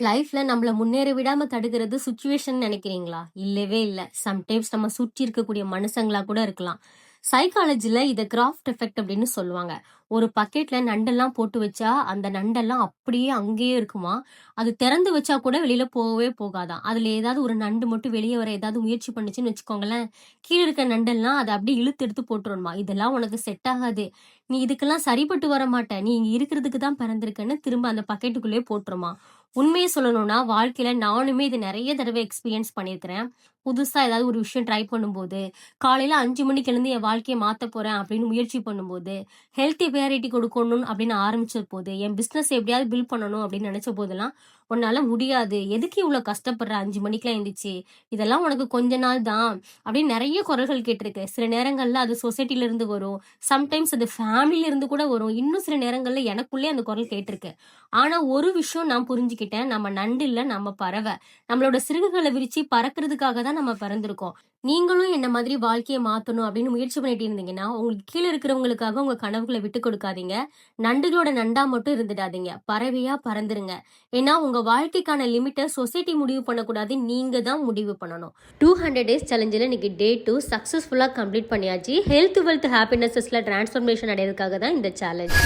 லைஃப்ல நம்மள முன்னேற விடாம தடுக்கிறது சிச்சுவேஷன் நினைக்கிறீங்களா? இல்லவே இல்ல. சம்டைம்ஸ் நம்ம சுற்றி இருக்கக்கூடிய மனுஷங்களா கூட இருக்கலாம். சைக்காலஜில இத கிராஃப்ட் எஃபெக்ட் அப்படின்னு சொல்லுவாங்க. ஒரு பக்கெட்ல நண்டெல்லாம் போட்டு வச்சா, அந்த நண்டெல்லாம் அப்படியே அங்கேயே இருக்குமாம். அது திறந்து வச்சா கூட வெளியில போகவே போகாதாம். அதுல ஏதாவது ஒரு நண்டு மட்டும் வெளிய வர ஏதாவது முயற்சி பண்ணுச்சுன்னு வச்சுக்கோங்களேன், கீழ இருக்க நண்டெல்லாம் அத அப்படியே இழுத்து எடுத்து போட்டுருமாம். இதெல்லாம் உனக்கு செட் ஆகாது. நீ இதுக்கெல்லாம் சரிப்பட்டு வர மாட்ட. நீ இங்க இருக்கிறதுக்கு தான் பிறந்திருக்கன்னு திரும்ப அந்த பக்கெட்டுக்குள்ளேயே போட்டுருமாம். உண்மைய சொல்லணும்னா, வாழ்க்கையில நானுமே இது நெறைய தடவ எக்ஸ்பீரியன்ஸ் பண்ணியிருக்கிறேன். புதுசா ஏதாவது ஒரு விஷயம் ட்ரை பண்ணும்போது, காலையில 5 மணிக்கு எழுந்து என் வாழ்க்கைய மாத்தப் போறேன் அப்படின்னு முயற்சி பண்ணும்போது, ஹெல்த்தி பிரையாரிட்டி கொடுக்கணும் அப்படின்னு ஆரம்பிச்சபோது, என் பிசினஸ் எப்படியாவது பில்ட் பண்ணணும் அப்படின்னு நெனச்ச போதெல்லாம், "உன்னால முடியாது. எதுக்கு இவ்ளோ கஷ்டப்படுற 5 மணிக்கெல்லாம் எந்திரிச்சு? இதெல்லாம் உனக்கு கொஞ்ச நாள் தான்." அப்படின்னு நெறைய குரல்கள் கேட்டிருக்கேன். சில நேரங்கள்ல அது சொசைட்டில இருந்து வரும். சம்டைம்ஸ் அது ஃபேமிலில இருந்து கூட வரும். இன்னும் சில நேரங்கள்ல எனக்குள்ளயே அந்த குரல் கேட்டிருக்கேன். ஆனா ஒரு விஷயம் நான் புரிஞ்சுக்கிட்டேன். நம்ம நண்டு இல்ல, நம்ம பறவை. நம்மளோட சிறகுகள விரிச்சு பறக்கிறதுக்காக தான் நம்ம பிறந்திருக்கோம். நீங்களும் என்ன மாதிரி வாழ்க்கைய மாத்தணும் அப்படின்னு முயற்சி பண்ணிட்டு இருந்தீங்கன்னா, உங்களுக்கு கீழ இருக்கிறவங்களுக்காக உங்க கனவுகள விட்டுக் கொடுக்காதீங்க. நண்டுகளோட நண்டா மட்டும் இருந்துடாதீங்க. பறவையா பறந்துருங்க. ஏன்னா உங்க வாழ்க்கைக்கான லிமிட்ட சொசைட்டி முடிவு பண்ணக்கூடாது. நீங்க தான் முடிவு பண்ணணும். 200 டேஸ் சேலஞ்சில இன்னைக்கு டே 2 சக்சஸ்ஃபுல்லா கம்ப்ளீட் பண்ணியாச்சு. ஹெல்த், வெல்த், ஹாப்பினஸஸ்ல டிரான்ஸ்ஃபர்மேஷன் அடையறதுக்காக தான் இந்த சேலஞ்ச்.